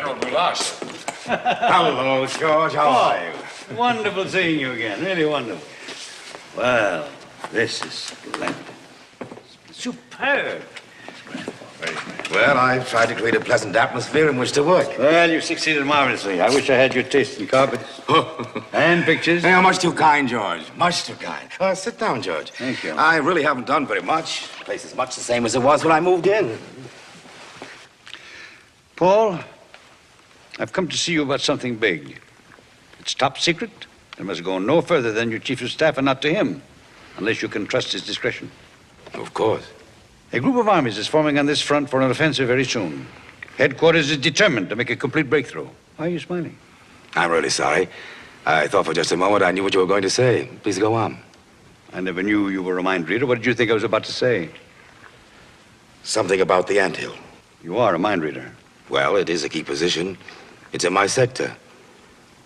General Boulas. Hello, George. How are you? Wonderful seeing you again. Really wonderful. Well, this is splendid. Superb. Well, I've tried to create a pleasant atmosphere in which to work. Well, you succeeded marvelously. I wish I had your taste in carpets and pictures. Yeah, much too kind, George. Much too kind. Sit down, George. Thank you. I really haven't done very much. The place is much the same as it was when I moved in. Paul, I've come to see you about something big. It's top secret. It must go no further than your chief of staff and not to him, unless you can trust his discretion. Of course. A group of armies is forming on this front for an offensive very soon. Headquarters is determined to make a complete breakthrough. Why are you smiling? I'm really sorry. I thought for just a moment I knew what you were going to say. Please go on. I never knew you were a mind reader. What did you think I was about to say? Something about the anthill. You are a mind reader. Well, it is a key position. It's in my sector.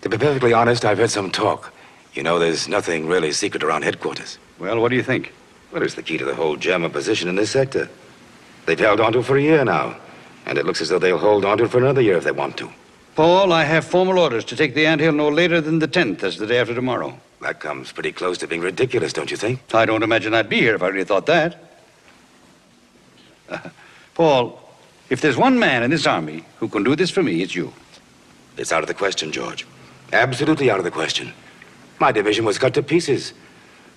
To be perfectly honest, I've heard some talk. You know, there's nothing really secret around headquarters. Well, what do you think? Well, it's the key to the whole German position in this sector. They've held on to it for a year now, and it looks as though they'll hold on to it for another year if they want to. Paul, I have formal orders to take the anthill no later than the 10th, that's the day after tomorrow. That comes pretty close to being ridiculous, don't you think? I don't imagine I'd be here if I really thought that. Paul, if there's one man in this army who can do this for me, it's you. It's out of the question, George. Absolutely out of the question. My division was cut to pieces.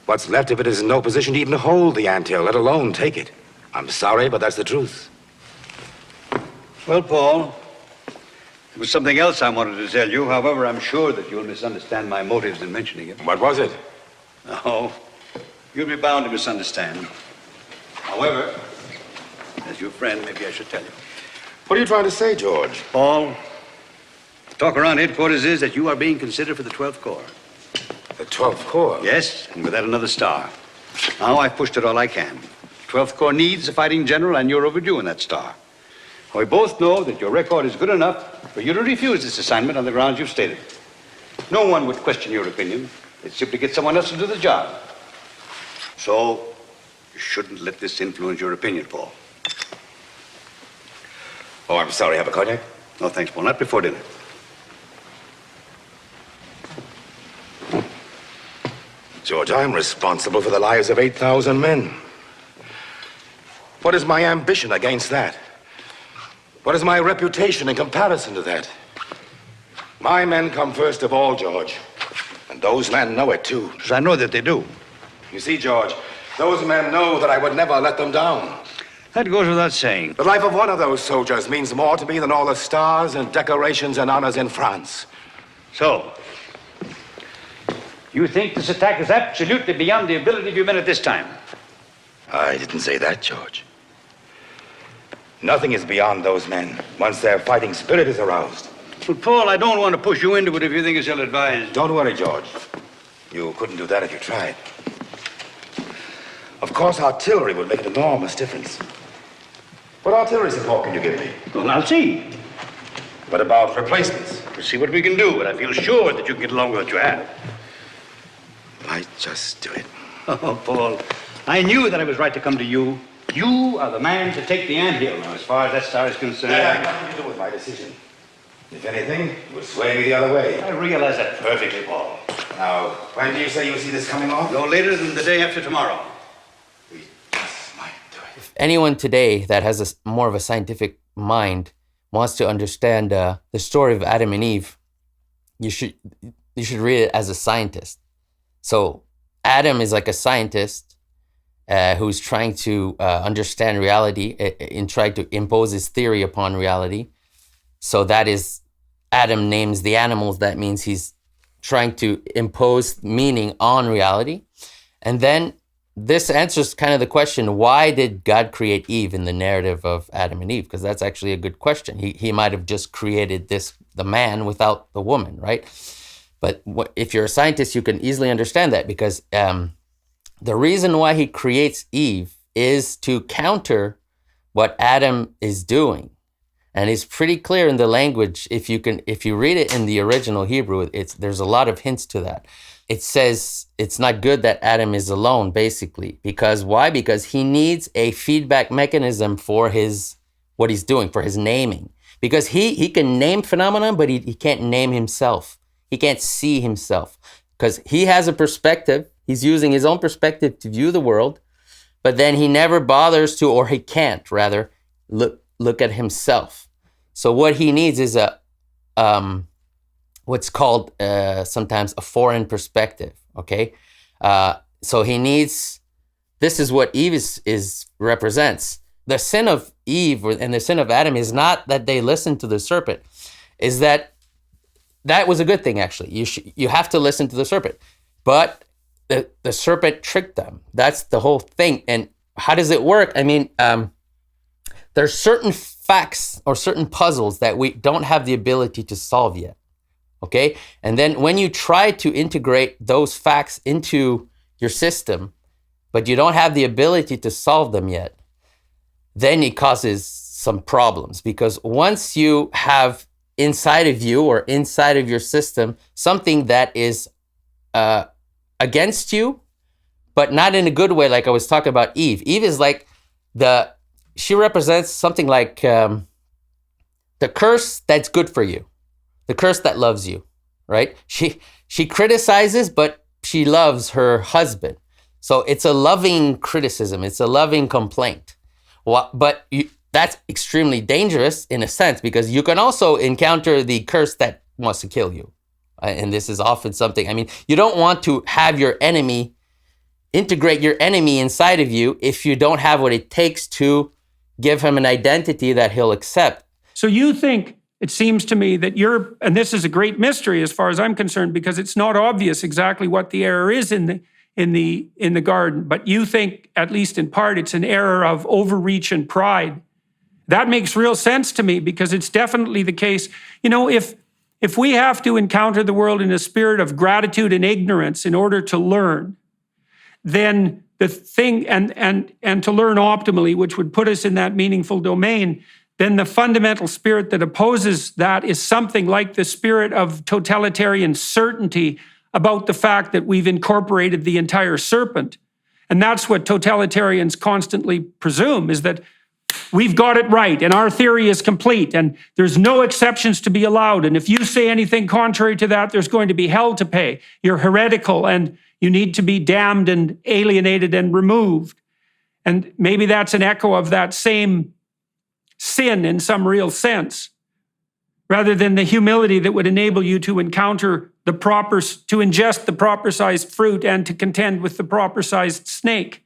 What's left of it is in no position to even hold the anthill, let alone take it. I'm sorry, but that's the truth. Well, Paul, there was something else I wanted to tell you. However, I'm sure that you'll misunderstand my motives in mentioning it. What was it? Oh, you'll be bound to misunderstand. However, as your friend, maybe I should tell you. What are you trying to say, George? Paul, the talk around headquarters is that you are being considered for the 12th Corps. The 12th Corps? Yes, and with that another star. Now I've pushed it all I can. 12th Corps needs a fighting general, and you're overdue in that star. We both know that your record is good enough for you to refuse this assignment on the grounds you've stated. No one would question your opinion. They'd simply get someone else to do the job. So, you shouldn't let this influence your opinion, Paul. Oh, I'm sorry. Have a cognac? No, thanks, Paul. Not before dinner. George, I'm responsible for the lives of 8,000 men. What is my ambition against that? What is my reputation in comparison to that? My men come first of all, George. And those men know it, too. Because I know that they do. You see, George, those men know that I would never let them down. That goes without saying. The life of one of those soldiers means more to me than all the stars and decorations and honors in France. So, you think this attack is absolutely beyond the ability of your men at this time? I didn't say that, George. Nothing is beyond those men once their fighting spirit is aroused. But, Paul, I don't want to push you into it if you think it's ill-advised. Don't worry, George. You couldn't do that if you tried. Of course, artillery would make an enormous difference. What artillery support can you give me? Well, I'll see. What about replacements? We'll see what we can do, but I feel sure that you can get along with what you have. Might just do it. Oh, Paul, I knew that I was right to come to you. You are the man to take the anthill. Now, as far as that star is concerned... That had nothing to do with my decision. If anything, it would sway me the other way. I realize that perfectly, Paul. Now, when do you say you'll see this coming off? No later than the day after tomorrow. We just might do it. If anyone today that has more of a scientific mind wants to understand the story of Adam and Eve, you should read it as a scientist. So Adam is like a scientist who's trying to understand reality and try to impose his theory upon reality. So that is, Adam names the animals. That means he's trying to impose meaning on reality. And then this answers kind of the question, why did God create Eve in the narrative of Adam and Eve? Because that's actually a good question. He might have just created the man without the woman, right? But if you're a scientist, you can easily understand that, because the reason why he creates Eve is to counter what Adam is doing. And it's pretty clear in the language. If you read it in the original Hebrew, there's a lot of hints to that. It says it's not good that Adam is alone, basically. Because why? Because he needs a feedback mechanism for what he's doing, for his naming. because he can name phenomena, but he can't name himself. He can't see himself because he has a perspective. He's using his own perspective to view the world, but then he never bothers to, or he can't rather, look at himself. So what he needs is what's called sometimes a foreign perspective. Okay, so he needs. This is what Eve is represents. The sin of Eve and the sin of Adam is not that they listened to the serpent, is that was a good thing, actually. You have to listen to the serpent. But the serpent tricked them. That's the whole thing. And how does it work? I mean, there's certain facts or certain puzzles that we don't have the ability to solve yet. Okay? And then when you try to integrate those facts into your system, but you don't have the ability to solve them yet, then it causes some problems. Because once you have inside of you or inside of your system something that is against you, but not in a good way, like I was talking about Eve. Eve is like she represents something like the curse that's good for you, the curse that loves you, right? She criticizes, but she loves her husband. So it's a loving criticism. It's a loving complaint. But that's extremely dangerous in a sense, because you can also encounter the curse that wants to kill you. And this is often something, I mean, you don't want to have your enemy, integrate your enemy inside of you if you don't have what it takes to give him an identity that he'll accept. So you think, it seems to me that and this is a great mystery as far as I'm concerned, because it's not obvious exactly what the error is in the garden, but you think, at least in part, it's an error of overreach and pride. That makes real sense to me, because it's definitely the case. You know, if we have to encounter the world in a spirit of gratitude and ignorance in order to learn, then the thing, and to learn optimally, which would put us in that meaningful domain, then the fundamental spirit that opposes that is something like the spirit of totalitarian certainty about the fact that we've incorporated the entire serpent. And that's what totalitarians constantly presume, is that we've got it right and our theory is complete and there's no exceptions to be allowed. And if you say anything contrary to that, there's going to be hell to pay. You're heretical and you need to be damned and alienated and removed. And maybe that's an echo of that same sin in some real sense, rather than the humility that would enable you to encounter to ingest the proper sized fruit and to contend with the proper sized snake.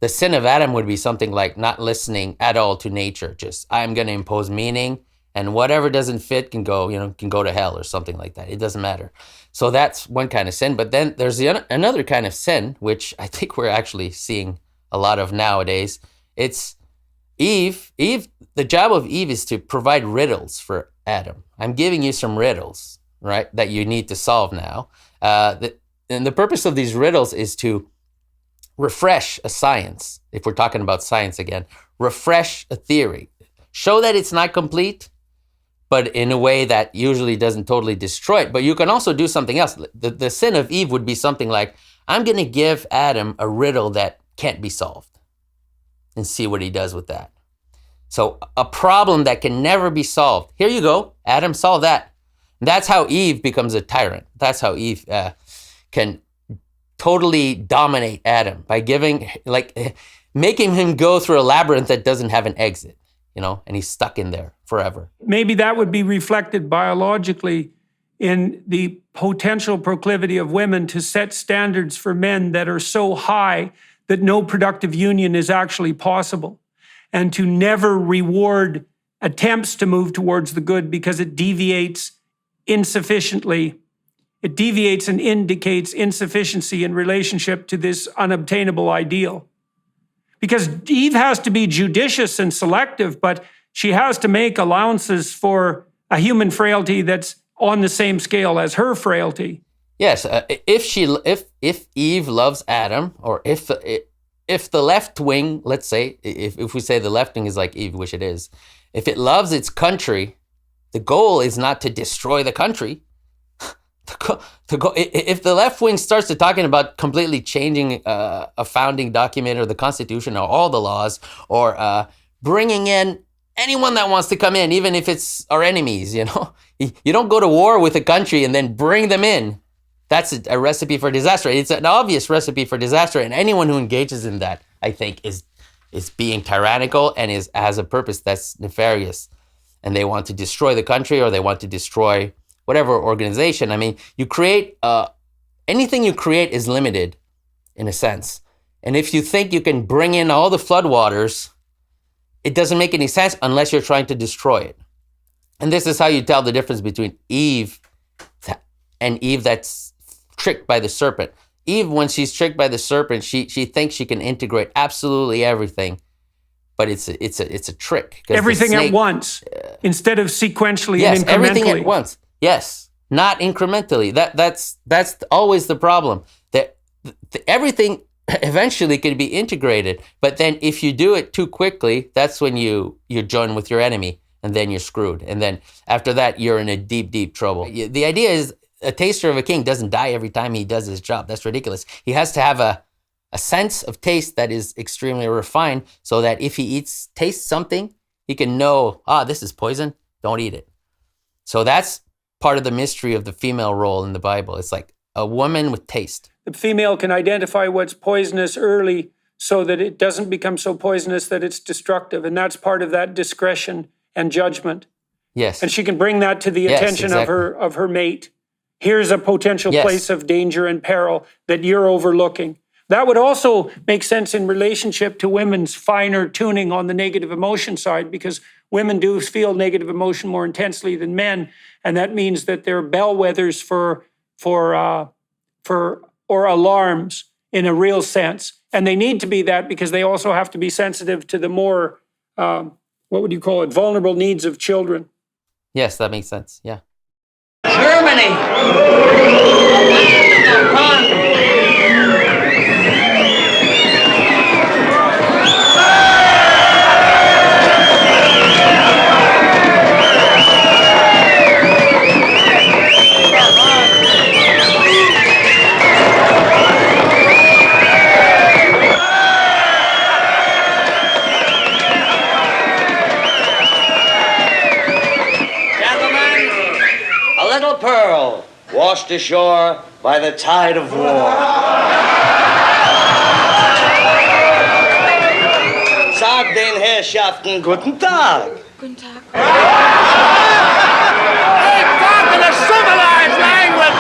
The sin of Adam would be something like not listening at all to nature. Just, I'm going to impose meaning, and whatever doesn't fit can go to hell or something like that. It doesn't matter. So that's one kind of sin. But then there's another kind of sin, which I think we're actually seeing a lot of nowadays. It's Eve. The job of Eve is to provide riddles for Adam. I'm giving you some riddles, right, that you need to solve now. And the purpose of these riddles is to refresh a science, if we're talking about science again, refresh a theory, show that it's not complete, but in a way that usually doesn't totally destroy it. But you can also do something else. The sin of Eve would be something like, I'm going to give Adam a riddle that can't be solved and see what he does with that. So a problem that can never be solved. Here you go, Adam, solve that. And that's how Eve becomes a tyrant. That's how Eve can totally dominate Adam by making him go through a labyrinth that doesn't have an exit, and he's stuck in there forever. Maybe that would be reflected biologically in the potential proclivity of women to set standards for men that are so high that no productive union is actually possible, and to never reward attempts to move towards the good because it deviates insufficiently. It deviates and indicates insufficiency in relationship to this unobtainable ideal. Because Eve has to be judicious and selective, but she has to make allowances for a human frailty that's on the same scale as her frailty. Yes, if Eve loves Adam, or if the left wing, let's say, if we say the left wing is like Eve, which it is, if it loves its country, the goal is not to destroy the country. If the left wing starts to talking about completely changing a founding document or the Constitution or all the laws, or bringing in anyone that wants to come in, even if it's our enemies, you know. You don't go to war with a country and then bring them in. That's a recipe for disaster. It's an obvious recipe for disaster, and anyone who engages in that, I think, is being tyrannical and has a purpose that's nefarious. And they want to destroy the country, or they want to destroy whatever organization. I mean, you create, anything you create is limited in a sense. And if you think you can bring in all the floodwaters, it doesn't make any sense unless you're trying to destroy it. And this is how you tell the difference between Eve and Eve that's tricked by the serpent. Eve, when she's tricked by the serpent, she thinks she can integrate absolutely everything, but it's a trick. Everything at once, instead of sequentially yes, and incrementally. Everything at once. Yes, not incrementally. That's always the problem. That everything eventually can be integrated, but then if you do it too quickly, that's when you join with your enemy, and then you're screwed. And then after that, you're in a deep, deep trouble. The idea is a taster of a king doesn't die every time he does his job. That's ridiculous. He has to have a sense of taste that is extremely refined, so that if he tastes something, he can know, this is poison, don't eat it. So that's part of the mystery of the female role in the Bible. It's like a woman with taste. The female can identify what's poisonous early so that it doesn't become so poisonous that it's destructive. And that's part of that discretion and judgment. Yes. And she can bring that to the attention exactly. of her mate. Here's a potential place of danger and peril that you're overlooking. That would also make sense in relationship to women's finer tuning on the negative emotion side, because women do feel negative emotion more intensely than men. And that means that they're bellwethers or alarms in a real sense. And they need to be that because they also have to be sensitive to the more, what would you call it, vulnerable needs of children. Yes, that makes sense. Yeah. Germany! Pearl, washed ashore by the tide of war. Sag den Herrschaften guten Tag. Guten Tag. They talk in a civilized language.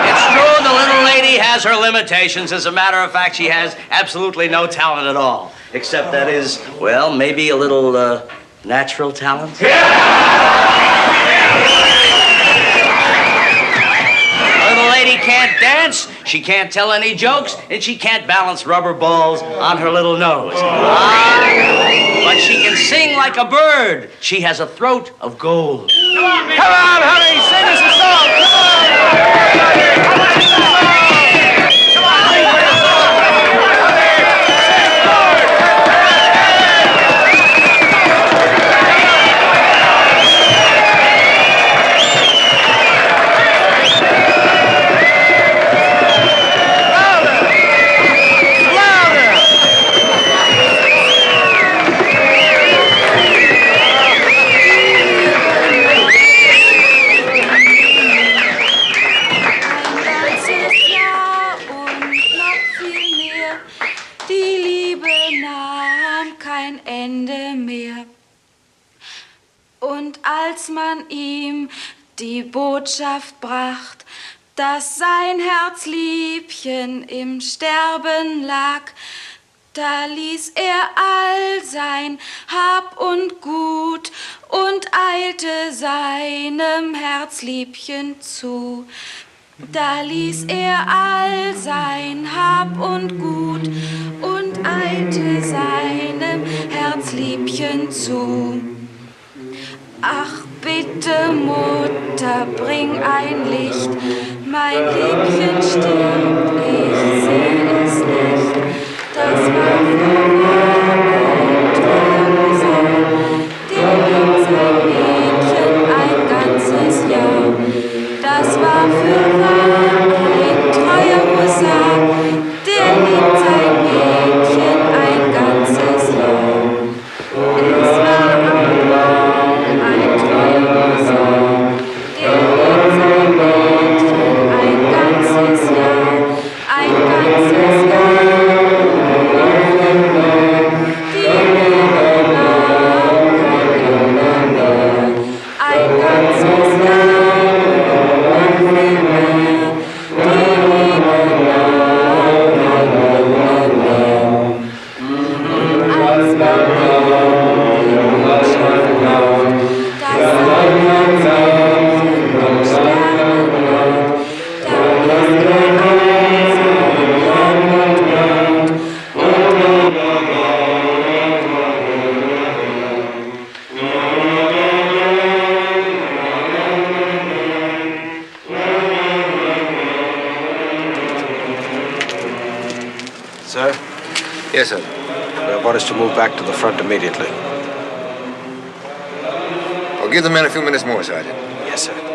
It's true the little lady has her limitations. As a matter of fact, she has absolutely no talent at all. Except that is, well, maybe a little natural talent. Little lady can't dance, she can't tell any jokes, and she can't balance rubber balls on her little nose. But she can sing like a bird. She has a throat of gold. Come on, honey, sing us a song. Come on. Als man ihm die Botschaft bracht, dass sein Herzliebchen im Sterben lag, da ließ er all sein Hab und Gut und eilte seinem Herzliebchen zu. Da ließ er all sein Hab und Gut und eilte seinem Herzliebchen zu. Ach bitte, Mutter, bring ein Licht, mein Liebchen stirbt, ich seh es nicht. Das war ein treuer Gesang, der liebt sein Mädchen ein ganzes Jahr. Das war ein treuer Husar, der liebt sein Mädchen ein ganzes Jahr. Yes, sir. We have orders to move back to the front immediately. Well, give the men a few minutes more, Sergeant. Yes, sir.